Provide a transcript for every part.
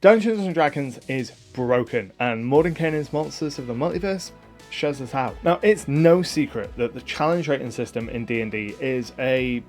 Dungeons and Dragons is broken, and Mordenkainen's Monsters of the Multiverse shows us how. Now, it's no secret that the challenge rating system in D&D is a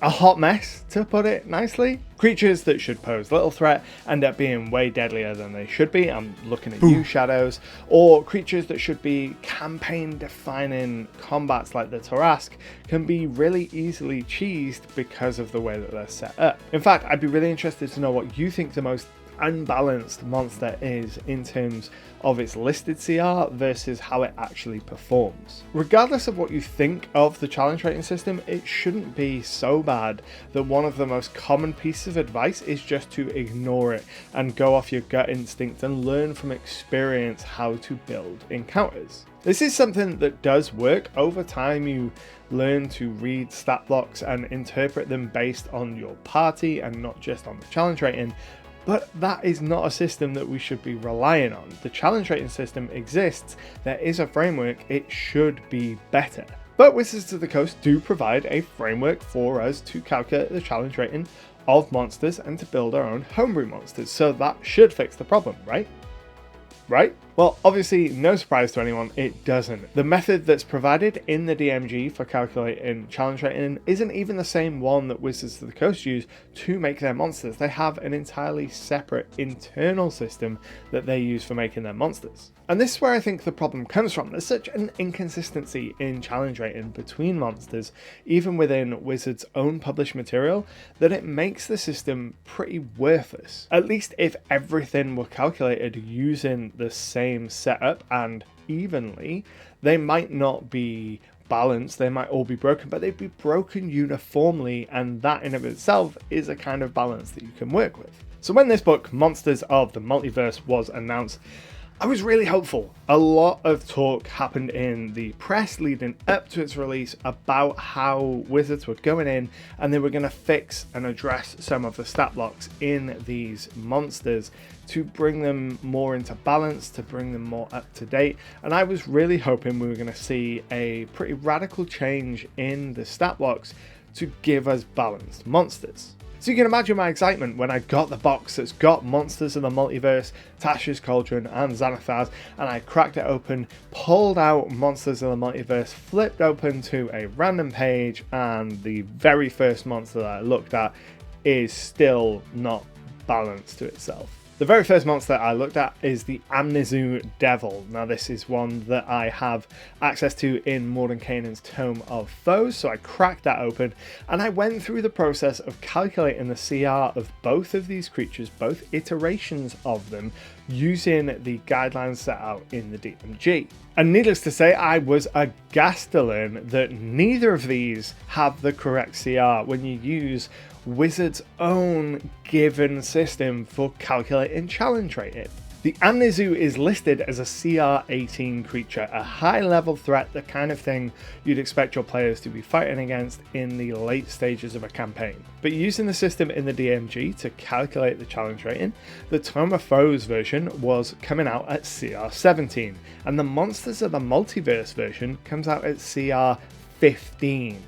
hot mess, to put it nicely. Creatures that should pose little threat end up being way deadlier than they should be. I'm looking at you, Shadows. Or creatures that should be campaign-defining combats like the Tarask can be really easily cheesed because of the way that they're set up. In fact, I'd be really interested to know what you think the most unbalanced monster is in terms of its listed CR versus how it actually performs. Regardless of what you think of the challenge rating system, it shouldn't be so bad that one of the most common pieces of advice is just to ignore it and go off your gut instinct and learn from experience how to build encounters. This is something that does work. Over time you learn to read stat blocks and interpret them based on your party and not just on the challenge rating. But that is not a system that we should be relying on. The challenge rating system exists, there is a framework, it should be better. But Wizards of the Coast do provide a framework for us to calculate the challenge rating of monsters and to build our own homebrew monsters, so that should fix the problem, right? Right? Well, obviously, no surprise to anyone, it doesn't. The method that's provided in the DMG for calculating challenge rating isn't even the same one that Wizards of the Coast use to make their monsters. They have an entirely separate internal system that they use for making their monsters. And this is where I think the problem comes from. There's such an inconsistency in challenge rating between monsters, even within Wizards' own published material, that it makes the system pretty worthless. At least if everything were calculated using the same setup and evenly, they might not be balanced, they might all be broken, but they'd be broken uniformly, and that in of itself is a kind of balance that you can work with. So when this book, Monsters of the Multiverse, was announced, I was really hopeful. A lot of talk happened in the press leading up to its release about how Wizards were going in and they were going to fix and address some of the stat blocks in these monsters to bring them more into balance, to bring them more up to date. And I was really hoping we were going to see a pretty radical change in the stat blocks to give us balanced monsters. So you can imagine my excitement when I got the box that's got Monsters of the Multiverse, Tasha's Cauldron and Xanathars, and I cracked it open, pulled out Monsters of the Multiverse, flipped open to a random page, and the very first monster that I looked at is still not balanced to itself. The very first monster I looked at is the Amnesu Devil. Now this is one that I have access to in Mordenkainen's Tome of Foes, so I cracked that open and I went through the process of calculating the CR of both of these creatures, both iterations of them, using the guidelines set out in the DMG. And needless to say, I was aghast to learn that neither of these have the correct CR when you use Wizards' own given system for calculating challenge rating. The Amnesu is listed as a CR 18 creature, a high level threat, the kind of thing you'd expect your players to be fighting against in the late stages of a campaign. But using the system in the DMG to calculate the challenge rating, the Tome of Foes version was coming out at CR 17, and the Monsters of the Multiverse version comes out at CR 15.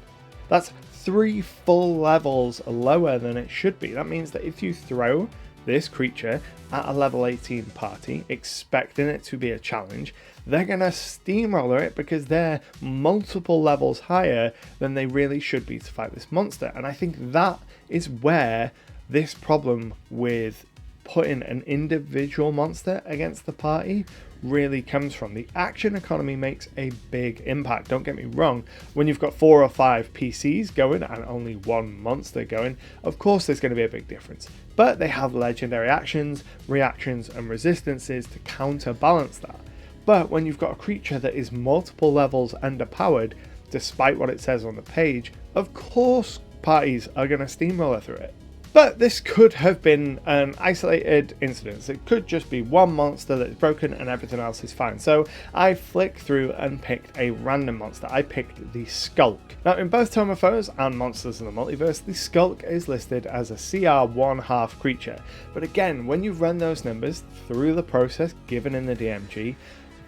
That's 3 full levels lower than it should be. That means that if you throw this creature at a level 18 party, expecting it to be a challenge, they're going to steamroller it because they're multiple levels higher than they really should be to fight this monster. And I think that is where this problem with putting an individual monster against the party really comes from. The action economy makes a big impact, don't get me wrong. When you've got 4 or 5 PCs going and only 1 monster going, of course there's going to be a big difference. But they have legendary actions, reactions and resistances to counterbalance that. But when you've got a creature that is multiple levels underpowered, despite what it says on the page, of course parties are going to steamroller through it. But this could have been an isolated incident. It could just be one monster that's broken and everything else is fine. So I flicked through and picked a random monster. I picked the Skulk. Now in both Tome of Foes and Monsters in the Multiverse, the Skulk is listed as a CR 1/2 creature. But again, when you run those numbers through the process given in the DMG,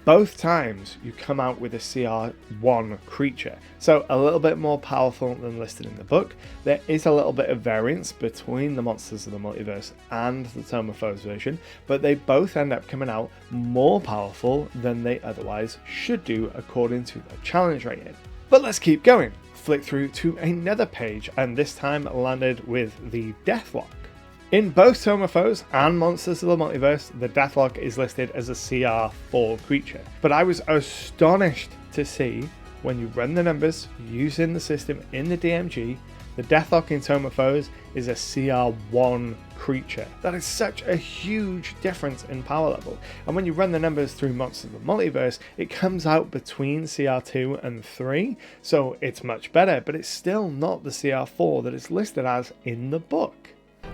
both times you come out with a CR1 creature, so a little bit more powerful than listed in the book. There is a little bit of variance between the Monsters of the Multiverse and the Tome of Foes version, but they both end up coming out more powerful than they otherwise should do according to their challenge rating. But let's keep going. Flick through to another page, and this time landed with the Deathlock. In both Tome of Foes and Monsters of the Multiverse, the Deathlock is listed as a CR4 creature. But I was astonished to see, when you run the numbers using the system in the DMG, the Deathlock in Tome of Foes is a CR1 creature. That is such a huge difference in power level. And when you run the numbers through Monsters of the Multiverse, it comes out between CR2 and 3, so it's much better, but it's still not the CR4 that it's listed as in the book.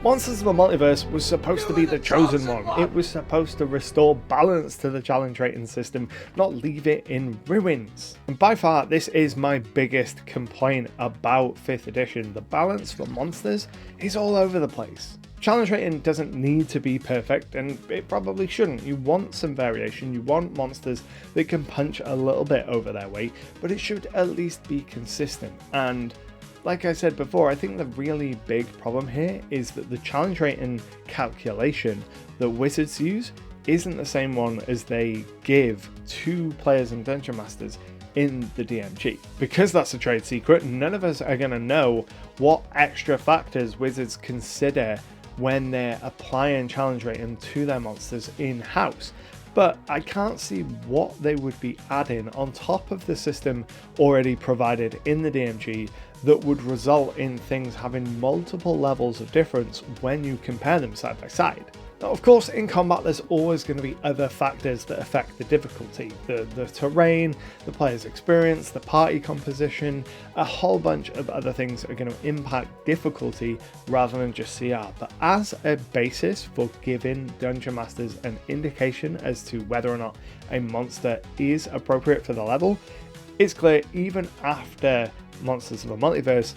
Monsters of the Multiverse was supposed to be the chosen one. It was supposed to restore balance to the challenge rating system, not leave it in ruins. And by far, this is my biggest complaint about 5th edition. The balance for monsters is all over the place. Challenge rating doesn't need to be perfect, and it probably shouldn't. You want some variation, you want monsters that can punch a little bit over their weight, but it should at least be consistent. And like I said before, I think the really big problem here is that the challenge rating calculation that Wizards use isn't the same one as they give to players and Dungeon Masters in the DMG. Because that's a trade secret, none of us are going to know what extra factors Wizards consider when they're applying challenge rating to their monsters in-house. But I can't see what they would be adding on top of the system already provided in the DMG that would result in things having multiple levels of difference when you compare them side by side. Now, of course, in combat, there's always going to be other factors that affect the difficulty. The terrain, the player's experience, the party composition, a whole bunch of other things are going to impact difficulty rather than just CR. But as a basis for giving Dungeon Masters an indication as to whether or not a monster is appropriate for the level, it's clear even after Monsters of the Multiverse,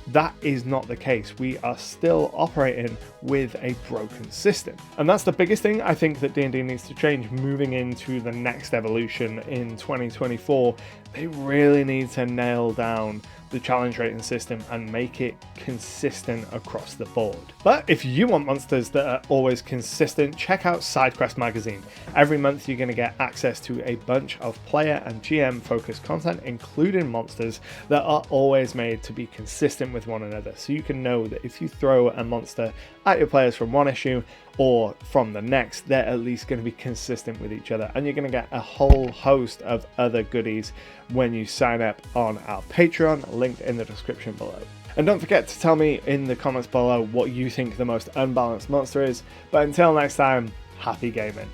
that is not the case. We are still operating with a broken system. And that's the biggest thing I think that D&D needs to change moving into the next evolution in 2024. They really need to nail down the challenge rating system and make it consistent across the board. But if you want monsters that are always consistent, check out SIDEQUEST magazine. Every month you're going to get access to a bunch of player and GM focused content, including monsters that are always made to be consistent with one another. So you can know that if you throw a monster at your players from one issue or from the next, they're at least going to be consistent with each other. And you're going to get a whole host of other goodies when you sign up on our Patreon, linked in the description below. And don't forget to tell me in the comments below what you think the most unbalanced monster is. But until next time, happy gaming.